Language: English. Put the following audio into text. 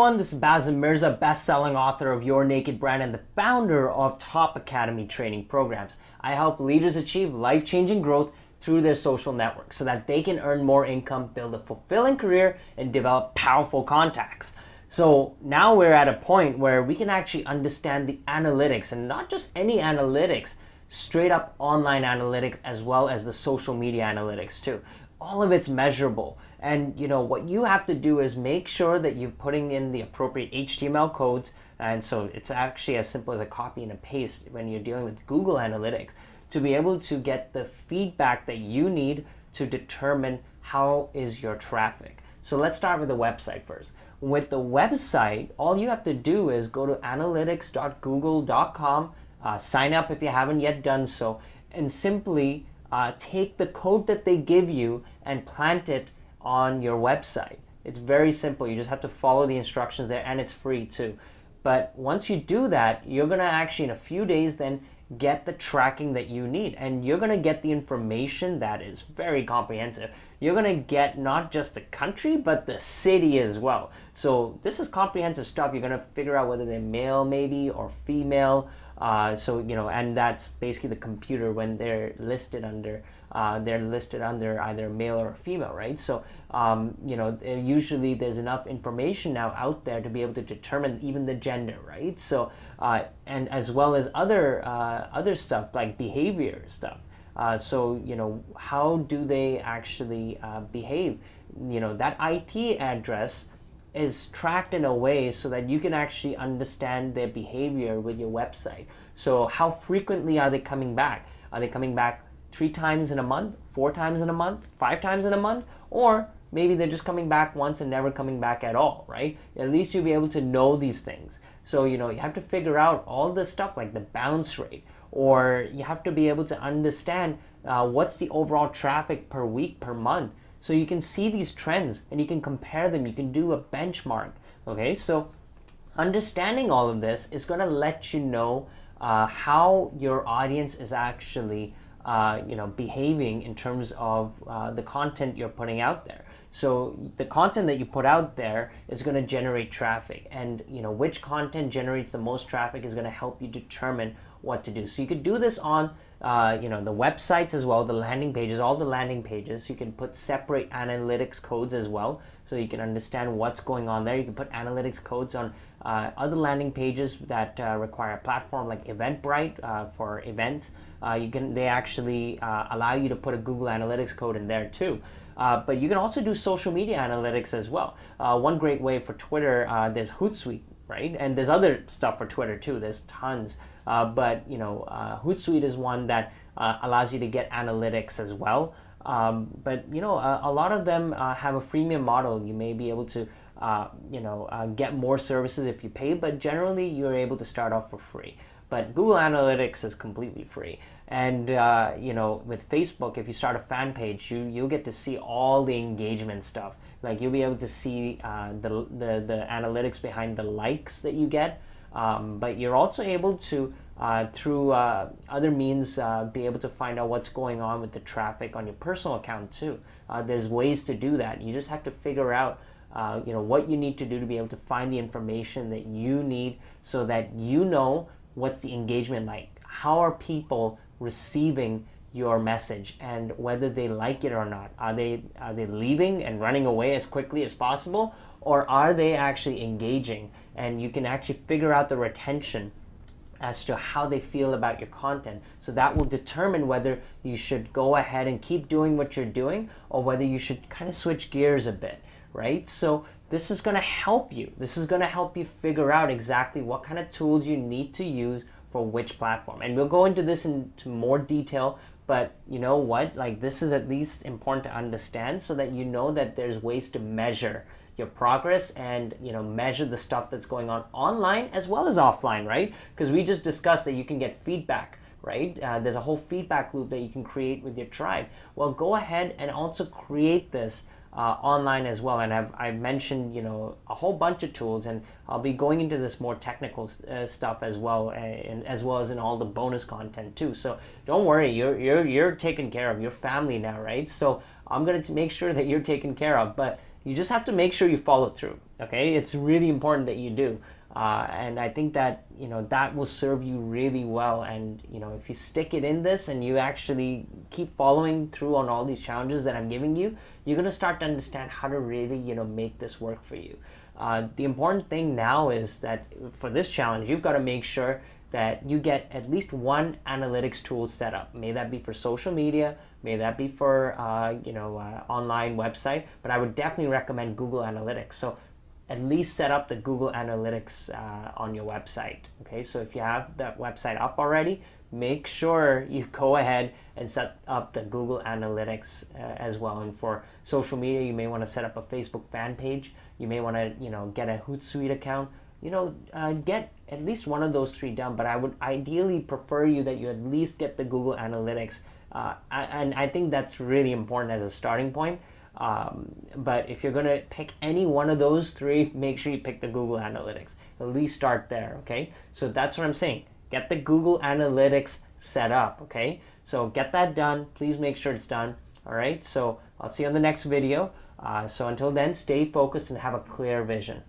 everyone, this is Basim Mirza, best-selling author of Your Naked Brand and the founder of Top Academy Training Programs. I help leaders achieve life-changing growth through their social networks so that they can earn more income, build a fulfilling career, and develop powerful contacts. So now we're at a point where we can actually understand the analytics, and not just any analytics, straight up online analytics as well as the social media analytics too. All of it's measurable. And what you have to do is make sure that you're putting in the appropriate HTML codes. And so it's actually as simple as a copy and a paste when you're dealing with Google Analytics to be able to get the feedback that you need to determine how is your traffic. So let's start with the website first. With the website, all you have to do is go to analytics.google.com, sign up if you haven't yet done so, and simply take the code that they give you and plant it on your website. It's very simple. You just have to follow the instructions there, and it's free too. But once you do that, you're going to actually in a few days then get the tracking that you need, and you're going to get the information that is very comprehensive. You're going to get not just the country but the city as well. So this is comprehensive stuff. You're going to figure out whether they're male maybe or female. And that's basically the computer when they're listed under either male or female, right? So usually there's enough information now out there to be able to determine even the gender, right? So and as well as other stuff like behavior stuff. How do they actually behave? That IP address is tracked in a way so that you can actually understand their behavior with your website. So how frequently are they coming back? Are they coming back 3 times in a month, 4 times in a month, 5 times in a month? Or maybe they're just coming back once and never coming back at all, right? At least you'll be able to know these things. So, you have to figure out all this stuff like the bounce rate, or you have to be able to understand what's the overall traffic per week, per month. So you can see these trends and you can compare them. You can do a benchmark. Okay, so understanding all of this is going to let you know how your audience is actually behaving in terms of the content you're putting out there. So the content that you put out there is going to generate traffic, and which content generates the most traffic is going to help you determine what to do. So you could do this on the websites as well, the landing pages, all the landing pages. You can put separate analytics codes as well, so you can understand what's going on there. You can put analytics codes on other landing pages that require a platform like Eventbrite for events. They actually allow you to put a Google Analytics code in there too. But you can also do social media analytics as well. One great way for Twitter, there's Hootsuite, right? And there's other stuff for Twitter too. There's tons. But Hootsuite is one that allows you to get analytics as well. But a lot of them have a freemium model. You may be able to get more services if you pay, but generally you're able to start off for free. But Google Analytics is completely free. And with Facebook, if you start a fan page, you'll get to see all the engagement stuff. Like you'll be able to see the analytics behind the likes that you get. But you're also able to, through other means, be able to find out what's going on with the traffic on your personal account too. There's ways to do that. You just have to figure out what you need to do to be able to find the information that you need so that what's the engagement like. How are people receiving your message and whether they like it or not? Are they leaving and running away as quickly as possible, or are they actually engaging? And you can actually figure out the retention as to how they feel about your content. So that will determine whether you should go ahead and keep doing what you're doing or whether you should kind of switch gears a bit, right? So this is going to help you. This is going to help you figure out exactly what kind of tools you need to use for which platform. And we'll go into this into more detail, but you know what? Like, this is at least important to understand so that you know that there's ways to measure your progress and measure the stuff that's going on online as well as offline, right? Because we just discussed that you can get feedback, right? There's a whole feedback loop that you can create with your tribe. Well, go ahead and also create this online as well. And I've mentioned a whole bunch of tools, and I'll be going into this more technical stuff as well, and as well as in all the bonus content too. So don't worry, you're taken care of. Your family now, right? So I'm gonna make sure that you're taken care of. But You just have to make sure you follow through. Okay, it's really important that you do. And I think that, that will serve you really well. And, if you stick it in this and you actually keep following through on all these challenges that I'm giving you, you're going to start to understand how to really, make this work for you. The important thing now is that for this challenge, you've got to make sure that you get at least one analytics tool set up. May that be for social media, may that be for, online website, but I would definitely recommend Google Analytics. So at least set up the Google Analytics on your website. Okay, so if you have that website up already, make sure you go ahead and set up the Google Analytics as well. And for social media, you may want to set up a Facebook fan page. You may want to, get a Hootsuite account. Get at least one of those three done. But I would ideally prefer that you at least get the Google Analytics. And I think that's really important as a starting point. But if you're going to pick any one of those three, make sure you pick the Google Analytics. At least start there, okay? So that's what I'm saying. Get the Google Analytics set up, okay? So get that done. Please make sure it's done, all right? So I'll see you on the next video. So until then, stay focused and have a clear vision.